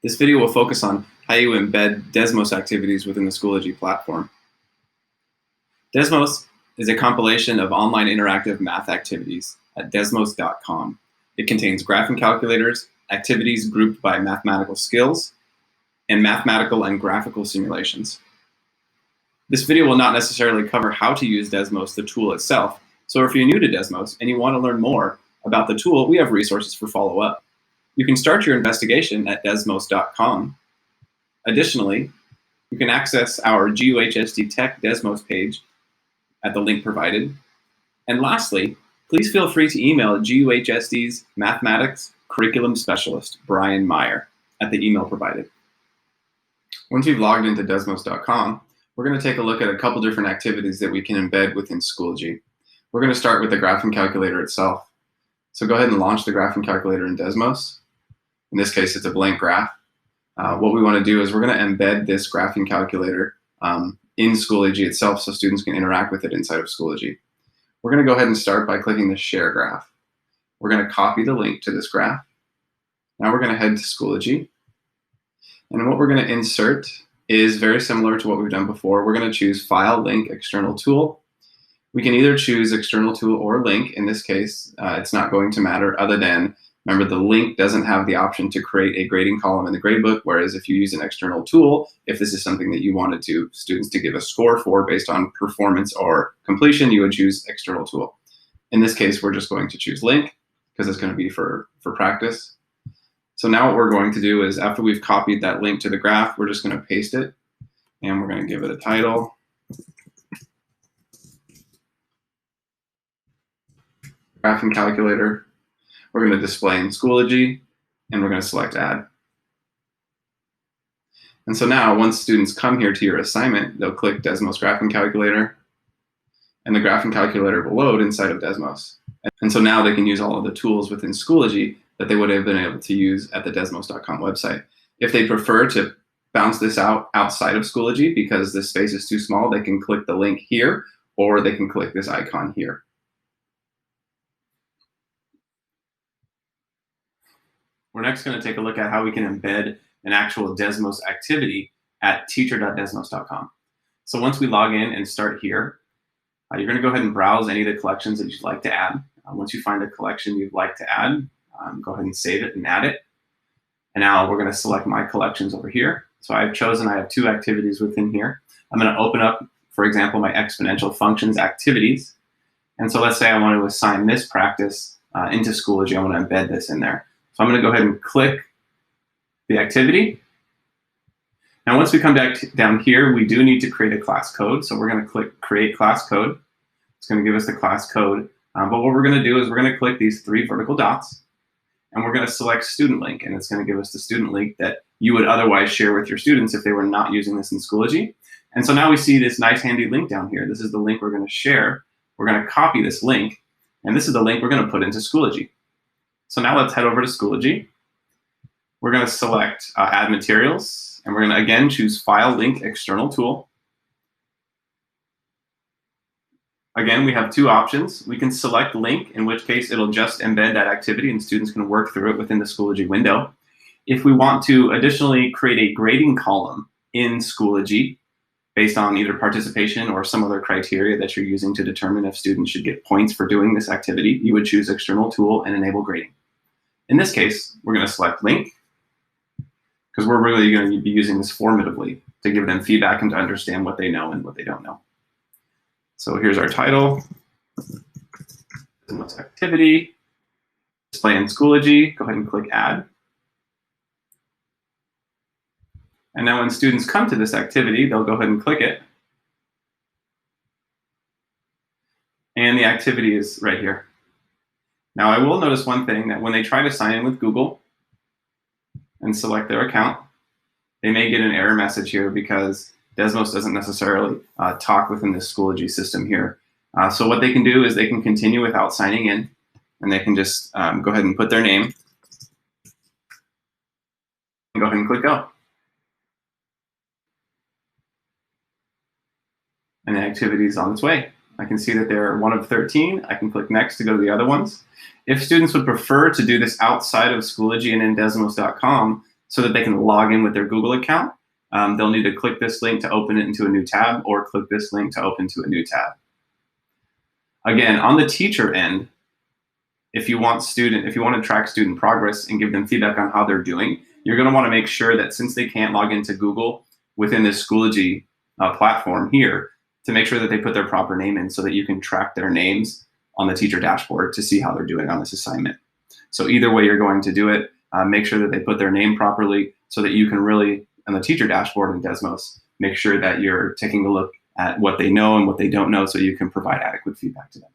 This video will focus on how you embed Desmos activities within the Schoology platform. Desmos is a compilation of online interactive math activities at desmos.com. It contains graphing calculators, activities grouped by mathematical skills, and mathematical and graphical simulations. This video will not necessarily cover how to use Desmos, the tool itself. So if you're new to Desmos and you want to learn more about the tool, we have resources for follow-up. You can start your investigation at desmos.com. Additionally, you can access our GUHSD Tech Desmos page at the link provided. And lastly, please feel free to email GUHSD's Mathematics Curriculum Specialist, Brian Meyer, at the email provided. Once you've logged into desmos.com, we're going to take a look at a couple different activities that we can embed within Schoology. We're going to start with the graphing calculator itself. So go ahead and launch the graphing calculator in Desmos. In this case, it's a blank graph. What we want to do is we're going to embed this graphing calculator in Schoology itself so students can interact with it inside of Schoology. We're going to go ahead and start by clicking the Share Graph. We're going to copy the link to this graph. Now we're going to head to Schoology. And what we're going to insert is very similar to what we've done before. We're going to choose File, Link, External Tool. We can either choose External Tool or Link. In this case, it's not going to matter other than, remember, the link doesn't have the option to create a grading column in the gradebook, whereas if you use an external tool, if this is something that you wanted students to give a score for based on performance or completion, you would choose external tool. In this case, we're just going to choose link because it's going to be for practice. So now what we're going to do is after we've copied that link to the graph, we're just going to paste it and we're going to give it a title. Graphing calculator. We're going to display in Schoology, and we're going to select Add. And so now, once students come here to your assignment, they'll click Desmos Graphing Calculator, and the graphing calculator will load inside of Desmos. And so now they can use all of the tools within Schoology that they would have been able to use at the desmos.com website. If they prefer to bounce this out outside of Schoology because this space is too small, they can click the link here, or they can click this icon here. We're next going to take a look at how we can embed an actual Desmos activity at teacher.desmos.com. So once we log in and start here, you're going to go ahead and browse any of the collections that you'd like to add. Once you find a collection you'd like to add, go ahead and save it and add it. And now we're going to select my collections over here. So I have two activities within here. I'm going to open up, for example, my exponential functions activities. And so let's say I want to assign this practice into Schoology. I want to embed this in there. So I'm going to go ahead and click the activity. Now, once we come back down here, we do need to create a class code. So we're going to click Create Class Code. It's going to give us the class code. But what we're going to do is we're going to click these three vertical dots, and we're going to select Student Link. And it's going to give us the student link that you would otherwise share with your students if they were not using this in Schoology. And so now we see this nice handy link down here. This is the link we're going to share. We're going to copy this link, and this is the link we're going to put into Schoology. So now let's head over to Schoology. We're going to select Add Materials, and we're going to again choose File, Link, External Tool. Again, we have two options. We can select Link, in which case it'll just embed that activity and students can work through it within the Schoology window. If we want to additionally create a grading column in Schoology based on either participation or some other criteria that you're using to determine if students should get points for doing this activity, you would choose External Tool and enable grading. In this case, we're going to select Link because we're really going to be using this formatively to give them feedback and to understand what they know and what they don't know. So here's our title, Desmos activity, display in Schoology. Go ahead and click Add. And now when students come to this activity, they'll go ahead and click it. And the activity is right here. Now I will notice one thing, that when they try to sign in with Google and select their account, they may get an error message here because Desmos doesn't necessarily talk within this Schoology system here. So what they can do is they can continue without signing in, and they can just go ahead and put their name and go ahead and click Go. And the activity is on its way. I can see that they're one of 13. I can click Next to go to the other ones. If students would prefer to do this outside of Schoology and in Desmos.com, so that they can log in with their Google account, they'll need to click this link to open it into a new tab, or click this link to open to a new tab. Again, on the teacher end, if you want to track student progress and give them feedback on how they're doing, you're going to want to make sure that since they can't log into Google within this Schoology platform here, to make sure that they put their proper name in so that you can track their names on the teacher dashboard to see how they're doing on this assignment. So either way you're going to do it, make sure that they put their name properly so that you can really, on the teacher dashboard in Desmos, make sure that you're taking a look at what they know and what they don't know so you can provide adequate feedback to them.